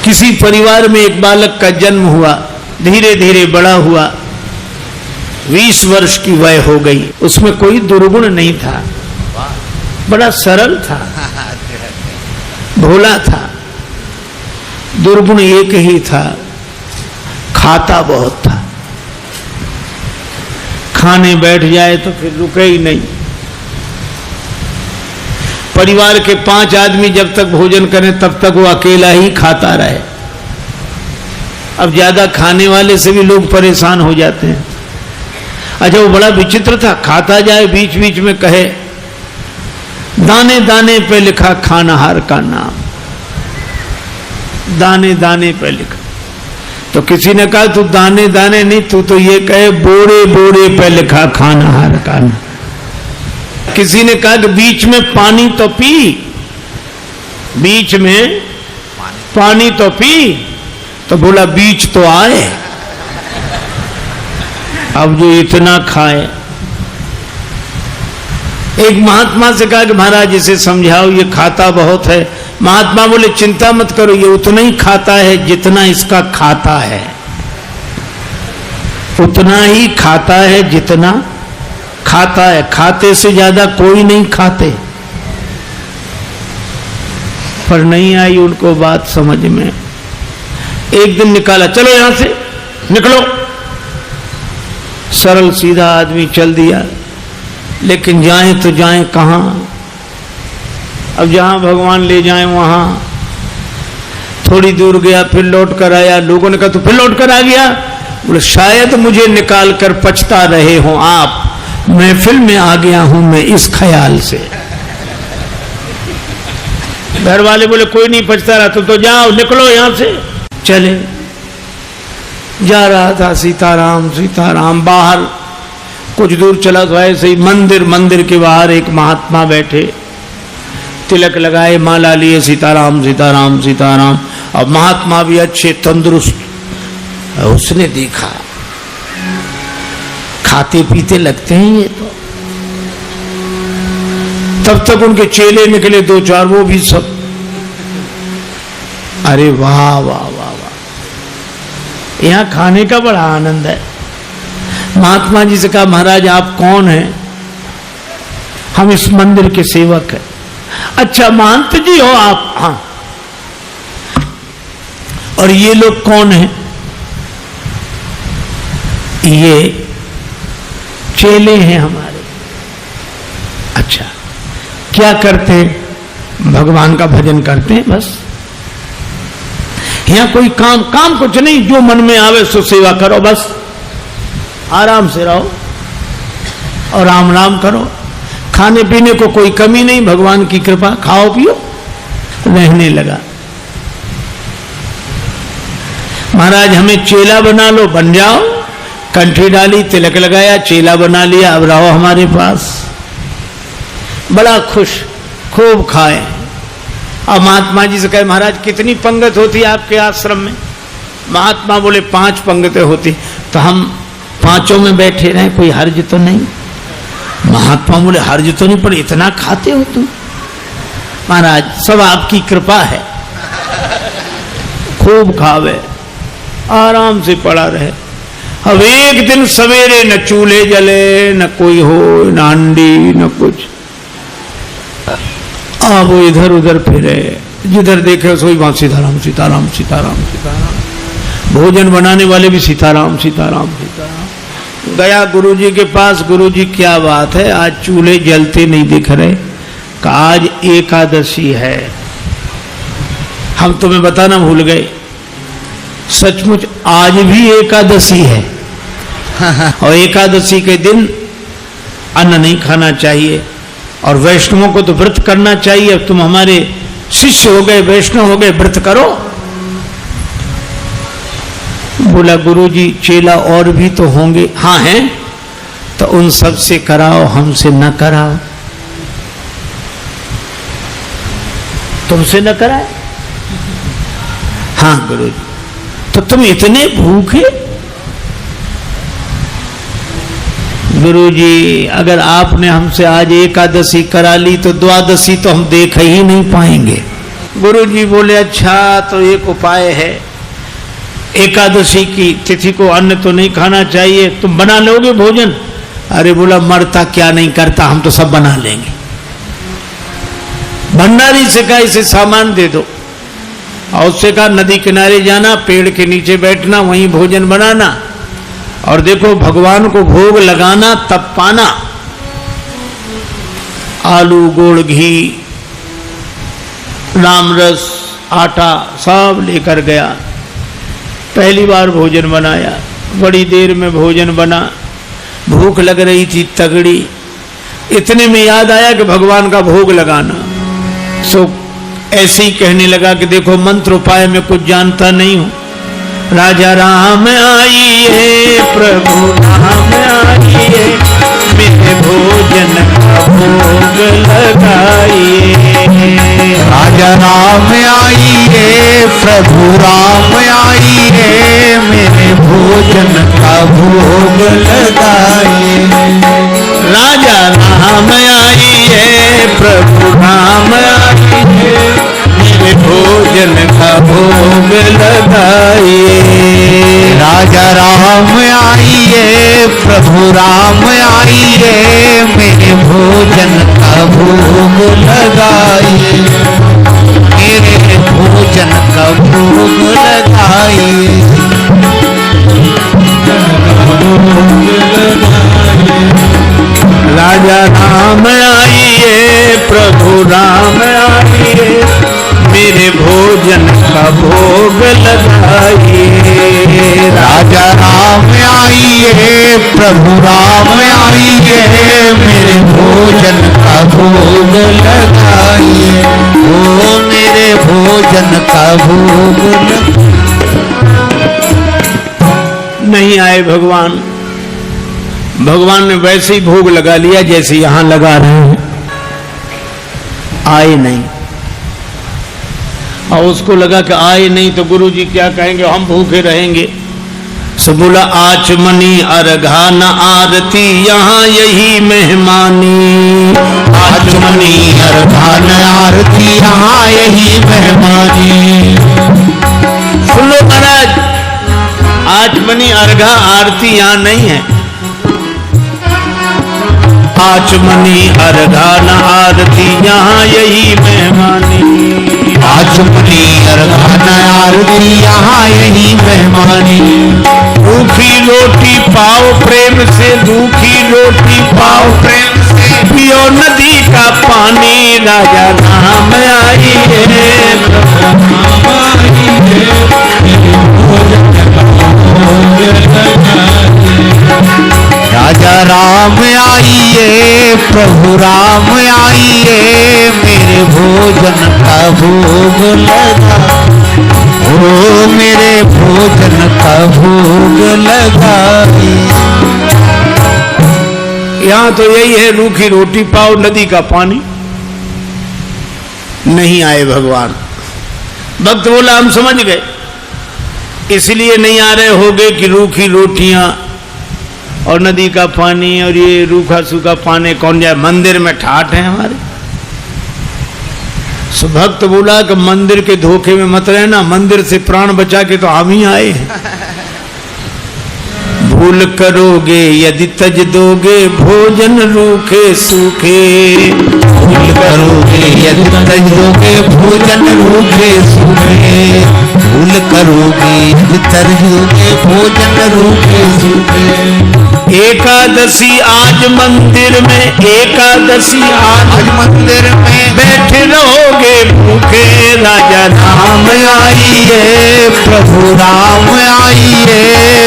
किसी परिवार में एक बालक का जन्म हुआ, धीरे धीरे बड़ा हुआ, 20 वर्ष की वय हो गई। उसमें कोई दुर्गुण नहीं था, बड़ा सरल था, भोला था। दुर्गुण एक ही था, खाता बहुत था। खाने बैठ जाए तो फिर रुके ही नहीं। परिवार के 5 आदमी जब तक भोजन करें तब तक वो अकेला ही खाता रहे। अब ज्यादा खाने वाले से भी लोग परेशान हो जाते हैं। अच्छा, वो बड़ा विचित्र था, खाता जाए बीच बीच में कहे, दाने दाने पे लिखा खानाहार का नाम, दाने दाने पे लिखा। तो किसी ने कहा तू दाने दाने नहीं, तू तो ये कहे बोरे बोरे पे लिखा खानाहार का नाम। किसी ने कहा कि बीच में पानी तो पी, बीच में पानी तो पी, तो बोला बीच तो आए। अब जो इतना खाए। एक महात्मा से कहा कि महाराज इसे समझाओ, ये खाता बहुत है। महात्मा बोले चिंता मत करो, ये उतना ही खाता है जितना इसका खाता है, उतना ही खाता है जितना खाता है। खाते से ज्यादा कोई नहीं खाते। पर नहीं आई उनको बात समझ में। एक दिन निकाला, चलो यहां से निकलो। सरल सीधा आदमी चल दिया, लेकिन जाए तो जाए कहां? अब जहां भगवान ले जाए वहां। थोड़ी दूर गया, फिर लौट कर आया। लोगों ने कहा तो फिर लौट कर आ गया? बोले शायद मुझे निकाल कर पछता रहे हो आप, महफिल में आ गया हूं मैं इस ख्याल से। घर वाले बोले कोई नहीं पछता रहा, तो जाओ निकलो यहां से। चले, जा रहा था सीताराम सीताराम। बाहर कुछ दूर चला तो ऐसे ही मंदिर के बाहर एक महात्मा बैठे, तिलक लगाए, माला लिए, सीताराम सीताराम सीताराम। और महात्मा भी अच्छे तंदुरुस्त। उसने देखा खाते पीते लगते हैं ये तो। तब तक उनके चेले निकले 2-4, वो भी सब। अरे वाह वाह वाह वाह, यहां खाने का बड़ा आनंद है। महात्मा जी से कहा महाराज आप कौन हैं? हम इस मंदिर के सेवक हैं। अच्छा महंत जी हो आप? हाँ। और ये लोग कौन हैं? ये चेले हैं हमारे। अच्छा, क्या करते हैं? भगवान का भजन करते हैं बस। यहां कोई काम कुछ नहीं, जो मन में आवे सो सेवा करो बस। आराम से रहो और राम राम करो। खाने पीने को कोई कमी नहीं, भगवान की कृपा, खाओ पियो। रहने लगा। महाराज हमें चेला बना लो, बन जाओ। कंठी डाली, तिलक लगाया, चेला बना लिया, अब रहो हमारे पास। बड़ा खुश, खूब खाए। अब महात्मा जी से कहे महाराज कितनी पंगत होती है आपके आश्रम में? महात्मा बोले 5 पंगतें होती। तो हम 5 में बैठे रहे, कोई हर्ज तो नहीं? महात्मा बोले हर्ज तो नहीं, पर इतना खाते हो तुम? महाराज सब आपकी कृपा है। खूब खावे, आराम से पड़ा रहे। अब एक दिन सवेरे न चूल्हे जले, न कोई हो, न अंडी, न कुछ। अब वो इधर उधर फिरे, जिधर देखे सोई वहां सीताराम सीताराम सीताराम सीताराम। भोजन बनाने वाले भी सीताराम सीताराम सीताराम। गया गुरुजी के पास, गुरुजी क्या बात है आज चूल्हे जलते नहीं दिख रहे? आज एकादशी है। हम तुम्हें बताना भूल गए, सचमुच आज भी एकादशी है। और एकादशी के दिन अन्न नहीं खाना चाहिए, और वैष्णवों को तो व्रत करना चाहिए। अब तुम हमारे शिष्य हो गए, वैष्णव हो गए, व्रत करो। बोला गुरुजी चेला और भी तो होंगे? हाँ हैं। तो उन सब से कराओ, हमसे न कराओ। तुमसे न कराए? हाँ गुरुजी। तो तुम इतने भूखे? गुरुजी अगर आपने हमसे आज एकादशी करा ली तो द्वादशी तो हम देख ही नहीं पाएंगे। गुरु जी बोले अच्छा तो एक उपाय है, एकादशी की तिथि को अन्न तो नहीं खाना चाहिए, तुम बना लोगे भोजन? अरे बोला मरता क्या नहीं करता, हम तो सब बना लेंगे। भंडारी से कहा इसे सामान दे दो, और उससे कहा नदी किनारे जाना, पेड़ के नीचे बैठना, वहीं भोजन बनाना, और देखो भगवान को भोग लगाना तब पाना। आलू, गुड़, घी, रामरस, आटा सब लेकर गया। पहली बार भोजन बनाया, बड़ी देर में भोजन बना, भूख लग रही थी तगड़ी। इतने में याद आया कि भगवान का भोग लगाना। सो ऐसे ही कहने लगा कि देखो मंत्र उपाय में कुछ जानता नहीं हूं। राजा राम आइए, प्रभु राम आइए, मेरे भोजन का भोग लगाइए। राजा राम आइए, प्रभु राम आइए, मेरे भोजन का भोग लगाइए। राजा राम आइए, प्रभु राम आइए, मेरे भोजन का भोग लगाइए। राजा राम आइए, प्रभु राम आइए, मेरे भोजन का भोग लगाइए। मेरे भोजन का भोग लगाइए। राजा राम आइए, प्रभु राम आइए, मेरे भोजन का भोग लगाइए। राजा राम आइए, प्रभु राम आइए, मेरे भोजन का भोग लगाइए। ओ मेरे भोजन का भोग नहीं आए भगवान। भगवान ने वैसे ही भोग लगा लिया जैसे यहां लगा रहे हैं, आए नहीं। और उसको लगा कि आए नहीं तो गुरु जी क्या कहेंगे, हम भूखे रहेंगे। सो बोला आचमनी अर्घा न आरती, यहाँ यही मेहमानी। आचमनी अर्घा न आरती, यहाँ यही मेहमानी। सुन लो महाराज, आचमनी अर्घा आरती यहाँ नहीं है। आचमनी अर्घा न आरती, यहाँ यही मेहमानी। आचमनी अर्घा न आरती, यहाँ यही मेहमानी। रूखी रोटी पाओ प्रेम से, रूखी रोटी पाओ प्रेम से, पियो नदी का पानी। राजा राम आइए, राजा राम आइए, प्रभु राम आइए, मेरे भोजन का भोग लगा। ओ मेरे भोजन का भोग लगाइए। यहाँ तो यही है, रूखी रोटी पाओ नदी का पानी। नहीं आए भगवान। भक्त बोला हम समझ गए, इसलिए नहीं आ रहे होगे कि रूखी रोटियां और नदी का पानी और ये रूखा सूखा पानी कौन जाए, मंदिर में ठाठ है हमारे। सो भक्त बोला कि मंदिर के धोखे में मत रहना, मंदिर से प्राण बचा के तो हम ही आए हैं। भूल करोगे यदि तज दोगे, भोजन रूखे सूखे। भूल करोगे यदि तज दोगे, भोजन रूखे सूखे। भूल करोगे यदि तज दोगे, भोजन रूखे सूखे। एकादशी आज मंदिर में, एकादशी आज मंदिर में बैठे रहोगे भूखे। राजा राम आइए, प्रभु राम आइए,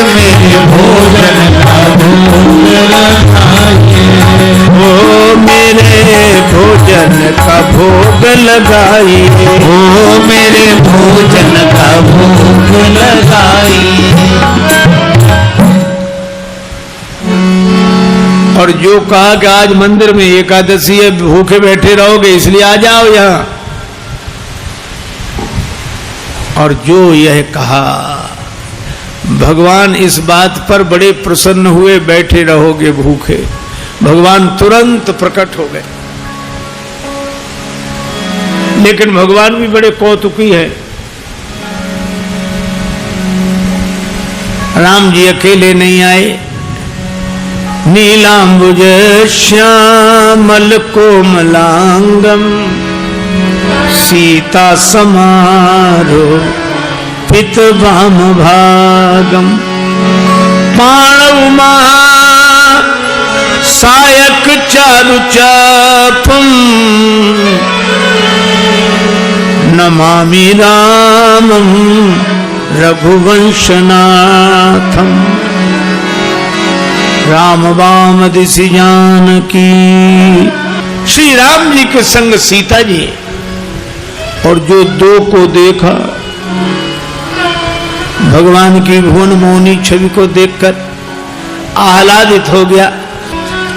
मेरे भोजन का भोग लगाइए। ओ मेरे भोजन का भोग लगाइए। ओ मेरे भोजन का भोग लगाइए। और जो कहा कि आज मंदिर में एकादशी है, भूखे बैठे रहोगे इसलिए आ जाओ यहाँ। और जो यह कहा, भगवान इस बात पर बड़े प्रसन्न हुए, बैठे रहोगे भूखे। भगवान तुरंत प्रकट हो गए। लेकिन भगवान भी बड़े कौतुकी है। राम जी अकेले नहीं आए, नीलांबुज श्यामल कोमलांगम सीता समारो पित वाम भागम पाणव महा सायक चारु चापम नमामि रामं रघुवंशनाथम। राम वाम दिशि जानकी। श्री राम जी के संग सीता जी, और जो दो को देखा, भगवान की भुवन मोहनी छवि को देखकर आह्लादित हो गया,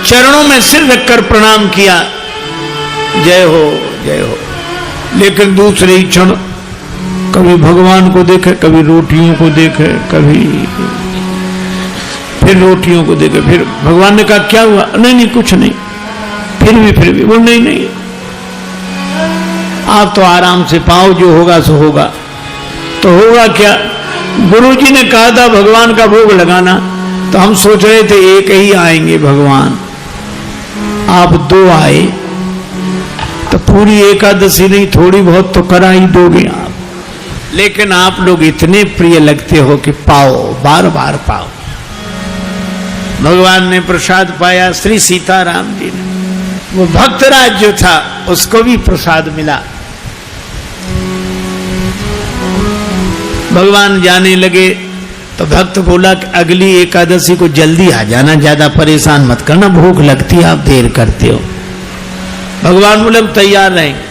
चरणों में सिर रखकर प्रणाम किया, जय हो जय हो। लेकिन दूसरे ही क्षण कभी भगवान को देखे, कभी रोटियों को देखे, कभी फिर रोटियों को देखे। फिर भगवान ने कहा क्या हुआ? नहीं नहीं कुछ नहीं। फिर भी बोल नहीं आप तो आराम से पाओ, जो होगा सो होगा। तो होगा क्या? गुरुजी ने कहा था भगवान का भोग लगाना, तो हम सोच रहे थे एक ही आएंगे भगवान, आप दो आए तो पूरी एकादशी नहीं थोड़ी बहुत तो करा ही दोगे आप। लेकिन आप लोग इतने प्रिय लगते हो कि पाओ, बार बार पाओ। भगवान ने प्रसाद पाया, श्री सीताराम जी ने। वो भक्तराज जो था उसको भी प्रसाद मिला। भगवान जाने लगे तो भक्त बोला कि अगली एकादशी को जल्दी आ जाना, ज्यादा परेशान मत करना, भूख लगती है, आप देर करते हो। भगवान बोले तैयार रहेंगे।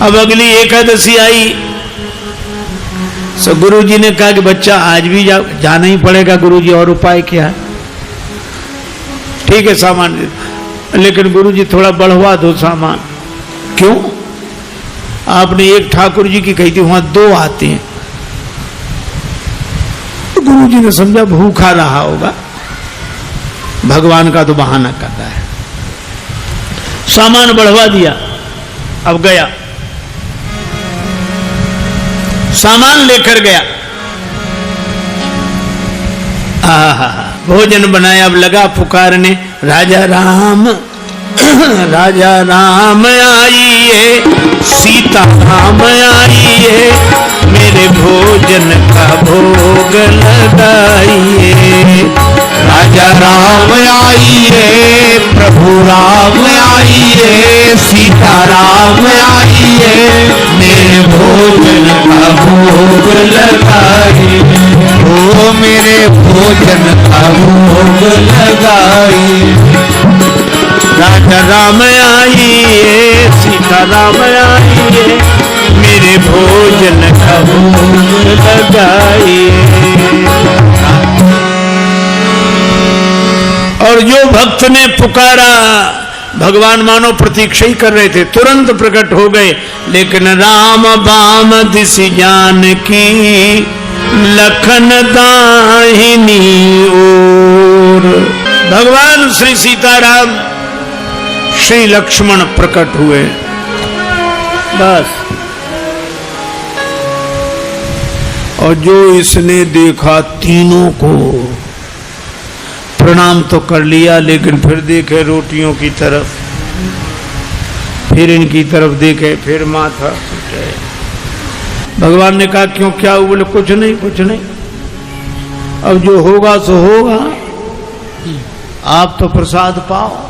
अब अगली एकादशी आई, सो गुरुजी ने कहा कि बच्चा आज भी जाना ही पड़ेगा। गुरुजी और उपाय क्या? ठीक है सामान, लेकिन गुरुजी थोड़ा बढ़वा दो सामान। क्यों? आपने एक ठाकुर जी की कही थी, वहां दो आते हैं। तो गुरुजी ने समझा भूखा रहा होगा, भगवान का तो बहाना कर रहा है। सामान बढ़वा दिया। अब गया, सामान लेकर गया, भोजन बनाया। अब लगा पुकारने, राजा राम राजा राम आइए, सीता राम आइए, मेरे भोजन का भोग लगाइए। राजा राम आइए, प्रभु राम आइए, सीता राम आइए, मेरे भोजन का भोग लगाइए। ओ मेरे भोजन का भोग लगाइए। राजा राम आइए, सीता राम आइए, मेरे भोजन का भोग लगाइए। और जो भक्त ने पुकारा, भगवान मानो प्रतीक्षा ही कर रहे थे, तुरंत प्रकट हो गए। लेकिन राम बाम दिशि जानकी, लखन दाहिनी ओर। भगवान श्री सीताराम श्री लक्ष्मण प्रकट हुए। बस, और जो इसने देखा तीनों को प्रणाम तो कर लिया, लेकिन फिर देखे रोटियों की तरफ, फिर इनकी तरफ देखे, फिर माथा। भगवान ने कहा क्यों, क्या हुआ? बोले कुछ नहीं कुछ नहीं, अब जो होगा सो होगा, आप तो प्रसाद पाओ।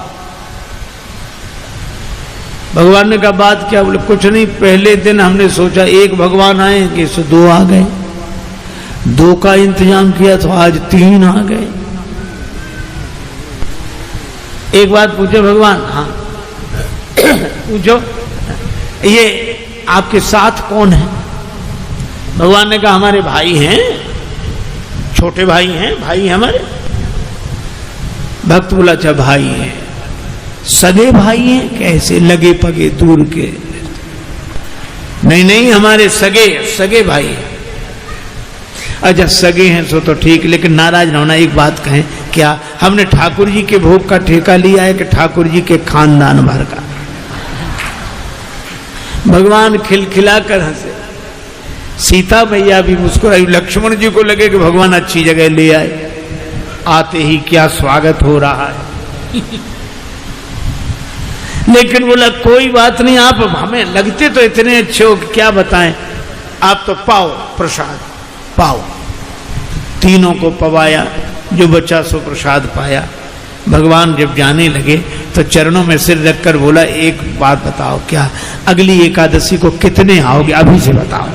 भगवान ने कहा बात क्या? बोले कुछ नहीं, पहले दिन हमने सोचा एक भगवान आएंगे, सो दो आ गए, दो का इंतजाम किया तो आज तीन आ गए। एक बात पूछो भगवान? हाँ पूछो, ये आपके साथ कौन है? भगवान ने कहा हमारे भाई हैं, छोटे भाई हैं, भाई हमारे। भक्त बोला अच्छा भाई हैं, सगे भाई हैं? कैसे? लगे पगे दूर के? नहीं नहीं, हमारे सगे भाई हैं। अच्छा सगे हैं सो तो ठीक, लेकिन नाराज ना होना, एक बात कहें, क्या हमने ठाकुर जी के भोग का ठेका लिया है कि ठाकुर जी के खानदान भर का? भगवान खिलखिलाकर हंसे, सीता मैया भी मुस्कुराई। लक्ष्मण जी को लगे कि भगवान अच्छी जगह ले आए, आते ही क्या स्वागत हो रहा है। लेकिन बोला कोई बात नहीं, आप हमें लगते तो इतने अच्छे हो कि क्या बताएं, आप तो पाओ प्रसाद पाओ। तीनों को पवाया, जो बच्चा सो प्रसाद पाया। भगवान जब जाने लगे तो चरणों में सिर रखकर बोला, एक बात बताओ, क्या अगली एकादशी को कितने आओगे, अभी से बताओ।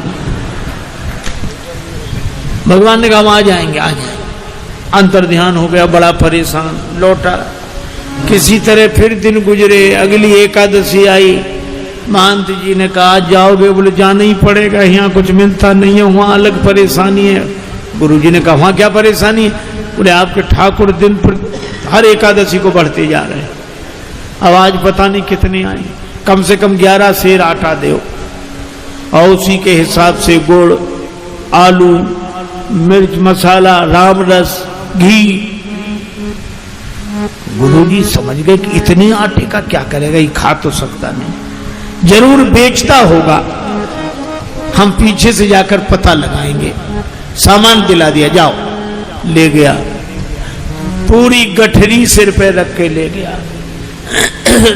भगवान ने कहा हम आ जाएंगे, आ जाएंगे। अंतर ध्यान हो गया, बड़ा परेशान, लौटा। किसी तरह फिर दिन गुजरे, अगली एकादशी आई। महंत जी ने कहा आज जाओगे, बोले जाना ही पड़ेगा, यहाँ कुछ मिलता नहीं है, वहाँ अलग परेशानी है। गुरु जी ने कहा वहाँ क्या परेशानी है, बोले आपके ठाकुर दिन पर हर एकादशी को बढ़ते जा रहे हैं, अब आज पता नहीं कितने आए, कम से कम 11 सेर आटा दो, और उसी के हिसाब से गुड़, आलू, मिर्च मसाला, राम रस, घी। गुरुजी समझ गए कि इतने आटे का क्या करेगा, ये खा तो सकता नहीं, जरूर बेचता होगा, हम पीछे से जाकर पता लगाएंगे। सामान दिला दिया, जाओ। ले गया, पूरी गठरी सिर पे रख के ले गया,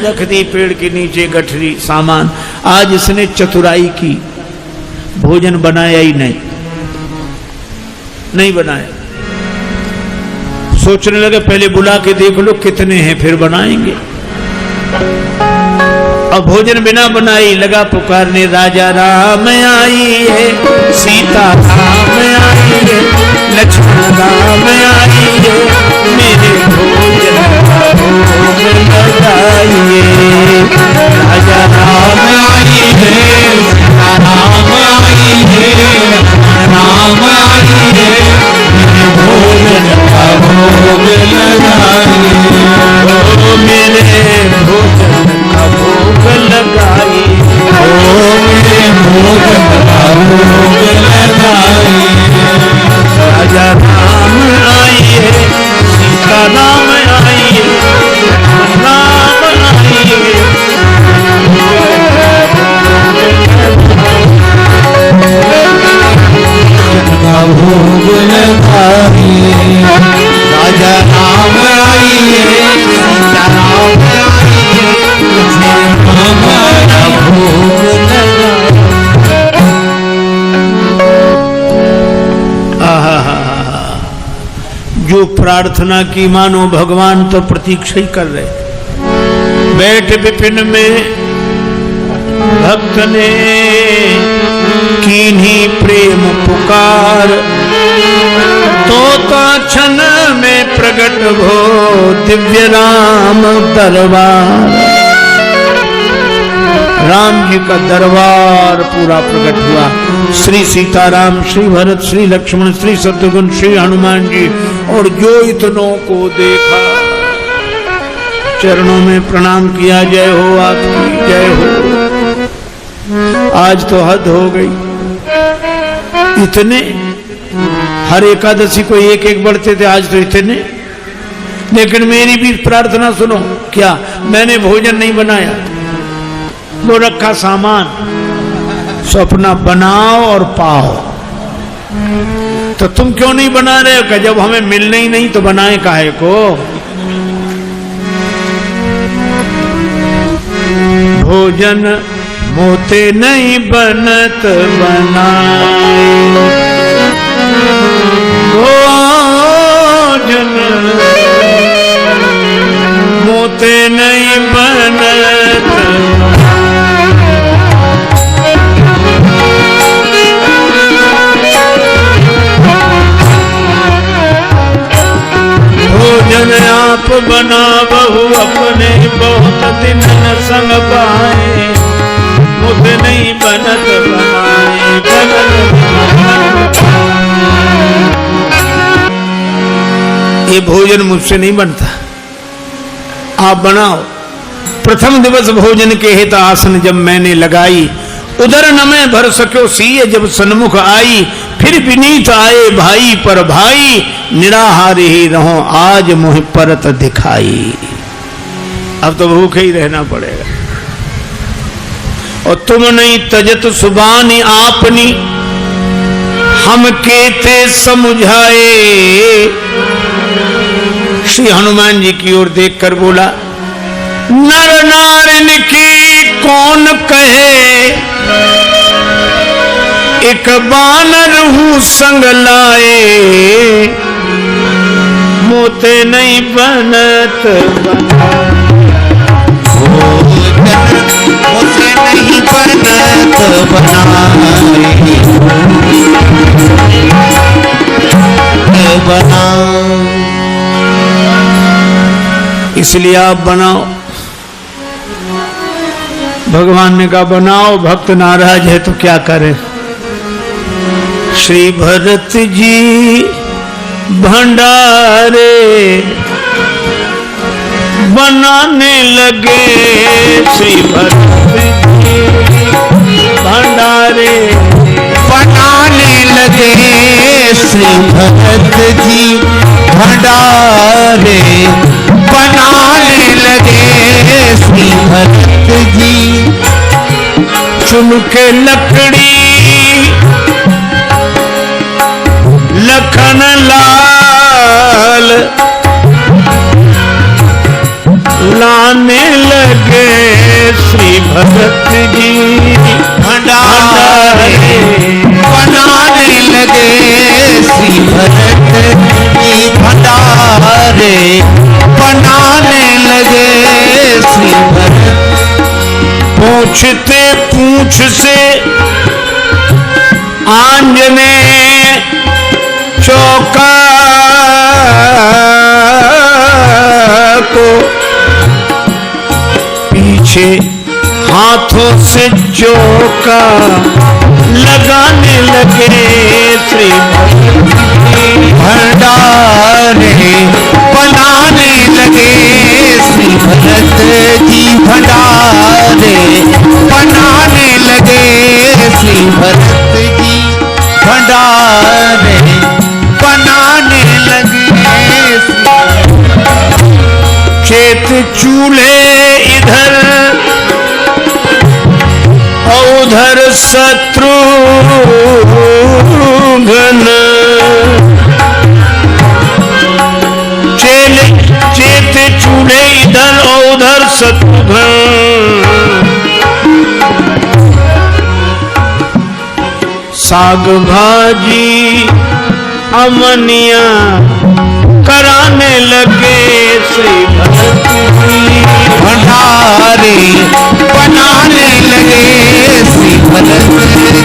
रख दी पेड़ के नीचे गठरी, सामान। आज इसने चतुराई की, भोजन बनाया ही नहीं बनाया। सोचने लगे पहले बुला के देख लो कितने हैं, फिर बनाएंगे। अब भोजन बिना बनाई लगा पुकारने, राजा राम आई है, सीता राम आई है, लक्ष्मण राम आई है, मेरे भोजन का भोग लगाइए। राजा राम आई है, सीता राम आई है, राम आई है, मेरे भोजन का भोग लगाइए। ओ मेरे भोजन का भोग लगाई, ओ मेरे भोजन का भोग लगाई। राजा राम आई है, सीता राम आई है, राम आई है, का भोग लगाई। राजा राम आई है, सीता राम आई है, हमारा भोग लगाई। जो प्रार्थना की मानो भगवान तो प्रतीक्षा ही कर रहे। बैठ विपिन में भक्त ने कीन्ही प्रेम पुकार, तोता क्षण में प्रकट हो दिव्य राम दरबार। राम जी का दरबार पूरा प्रकट हुआ। श्री सीताराम, श्री भरत, श्री लक्ष्मण, श्री शत्रुघ्न, श्री हनुमान जी, और जो इतनों को देखा चरणों में प्रणाम किया, जय हो आपकी, जय हो। आज तो हद हो गई, इतने हर एकादशी को एक एक बढ़ते थे, आज तो इतने। लेकिन मेरी भी प्रार्थना सुनो, क्या मैंने भोजन नहीं बनाया, वो रखा सामान, सो अपना बनाओ और पाओ। तो तुम क्यों नहीं बना रहे हो, जब हमें मिलने ही नहीं तो बनाए काहे को। भोजन मोते नहीं बनत बनाए, भोजन मोते नहीं बनत। भोजन आप बना बहु अपने, बहुत दिन न संग पाए, मुझ नहीं बनत बनाए, ये भोजन मुझसे नहीं बनता, आप बनाओ। प्रथम दिवस भोजन के हित आसन जब मैंने लगाई, उधर न मैं भर सको सीए जब सन्मुख आई, फिर विनीत आए भाई पर भाई, निराहार ही रहो आज मुझ परत दिखाई। अब तो भूखे ही रहना पड़ेगा। और तुम नहीं तजत सुबानी आपनी, हम केते समझाए। श्री हनुमान जी की ओर देखकर बोला, नर नारिन की कौन कहे, एक बानर हूं संग लाए। मोते नहीं बनत मोते नहीं बनत बनाए। इसलिए आप बनाओ। भगवान ने कहा बनाओ, भक्त नाराज है तो क्या करे। श्री भरत जी भंडारे बनाने लगे, श्री भरत जी भंडारे बनाने लगे, श्री भरत जी भंडारे बनाने लगे, श्री भरत जी। चुन के लकड़ी लखन लाल लाने लगे, श्री भरत जी भंडारे बनाने लगे, श्री भरत जी भंडारे बनाने लगे, श्री भरत। पूछते पूछ से आंजने चौका को पीछे हाथों से चौका लगाने लगे, श्री भंडारे बनाने लगे, श्री भरत जी भंडारे बनाने लगे, श्री भरत जी भंडारे बनाने लगे। खेत चूल्हे इधर उधर शत्रुघ्न, चेत चूल्हे इधर उधर शत्रुघ्न। साग भाजी अमनिया कराने लगे, श्री भरत जी भंडारे बनाने लगे, श्री भरत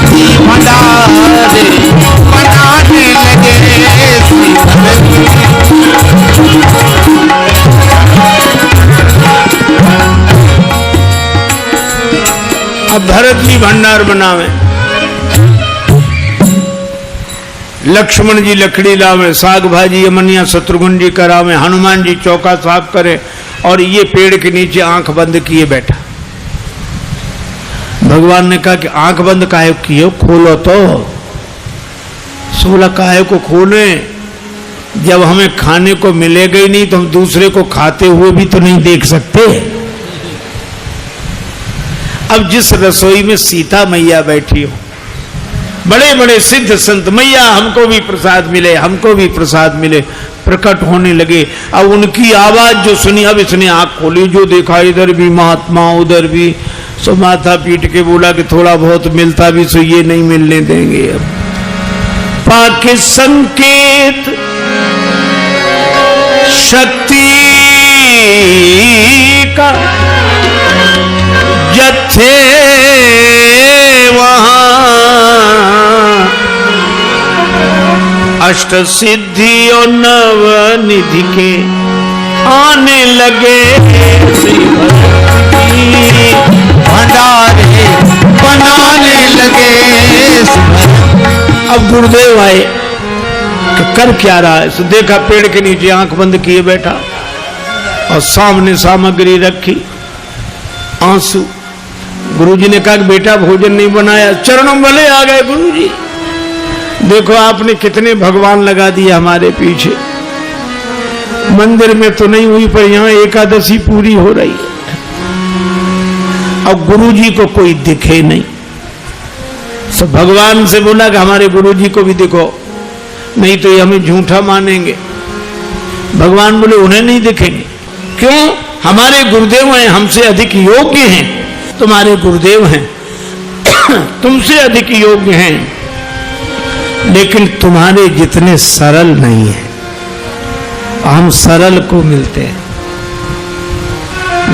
जी भंडारे बनाने लगे, श्री भरत अब भरत जी भंडार बनावे, लक्ष्मण जी लकड़ी लावे, साग भाजी अमनिया शत्रुघ्न जी करावे, हनुमान जी चौका साफ करे, और ये पेड़ के नीचे आंख बंद किए बैठा। भगवान ने कहा कि आंख बंद काहे किए, खोलो तो। सोलह काहे को खोले, जब हमें खाने को मिलेगा ही नहीं तो हम दूसरे को खाते हुए भी तो नहीं देख सकते। अब जिस रसोई में सीता मैया बैठी हो, बड़े बड़े सिद्ध संत, मैया हमको भी प्रसाद मिले, हमको भी प्रसाद मिले, प्रकट होने लगे। अब उनकी आवाज जो सुनी, अब इसने आंख खोली, जो देखा इधर भी महात्मा उधर भी, सो माथा पीट के बोला कि थोड़ा बहुत मिलता भी सो ये नहीं मिलने देंगे। अब पाके संकेत शक्ति का जत्थे वहां अष्ट सिद्धि और नव निधि के आने लगे, श्री भंडारे बनाने लगे। अब गुरुदेव आए कि कर क्या रहा है, सो देखा पेड़ के नीचे आंख बंद किए बैठा और सामने सामग्री रखी, आंसू। गुरुजी ने कहा कि बेटा भोजन नहीं बनाया, चरणों वाले आ गए गुरुजी, देखो आपने कितने भगवान लगा दिए हमारे पीछे, मंदिर में तो नहीं हुई पर यहाँ एकादशी पूरी हो रही है। और गुरु जी को कोई दिखे नहीं। तो भगवान से बोला कि हमारे गुरु जी को भी दिखो, नहीं तो ये हमें झूठा मानेंगे। भगवान बोले उन्हें नहीं दिखेंगे। क्यों? हमारे गुरुदेव हैं, हमसे अधिक योग्य हैं। तुम्हारे गुरुदेव हैं, तुमसे अधिक योग्य हैं, लेकिन तुम्हारे जितने सरल नहीं है। हम सरल को मिलते हैं।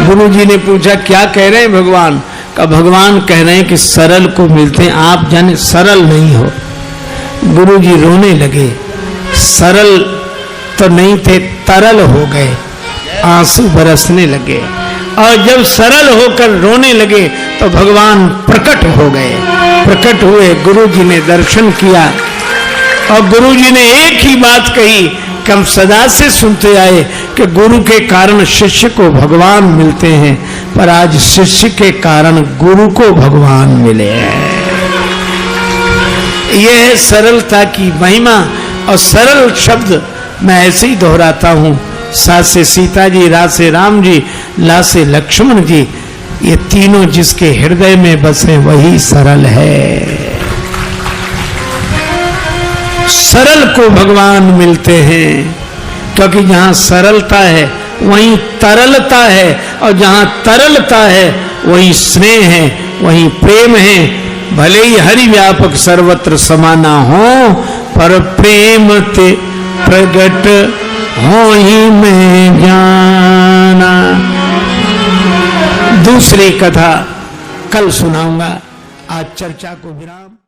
गुरु जी ने पूछा क्या कह रहे हैं भगवान? का भगवान कह रहे हैं कि सरल को मिलते हैं, आप जाने सरल नहीं हो। गुरु जी रोने लगे। सरल तो नहीं थे, तरल हो गए, आंसू बरसने लगे। और जब सरल होकर रोने लगे तो भगवान प्रकट हो गए। प्रकट हुए, गुरु जी ने दर्शन किया और गुरु जी ने एक ही बात कही कि हम सदा से सुनते आए कि गुरु के कारण शिष्य को भगवान मिलते हैं, पर आज शिष्य के कारण गुरु को भगवान मिले हैं। यह है सरलता की महिमा। और सरल शब्द मैं ऐसे ही दोहराता हूं। सा से सीता जी, रा से राम जी, ला से लक्ष्मण जी, ये तीनों जिसके हृदय में बसे वही सरल है। सरल को भगवान मिलते हैं, क्योंकि जहां सरलता है वहीं तरलता है, और जहां तरलता है वहीं स्नेह है, वहीं प्रेम है। भले ही हरि व्यापक सर्वत्र समाना हो, पर प्रेम ते प्रगट हो ही मैं जाना। दूसरी कथा कल सुनाऊंगा। आज चर्चा को विराम।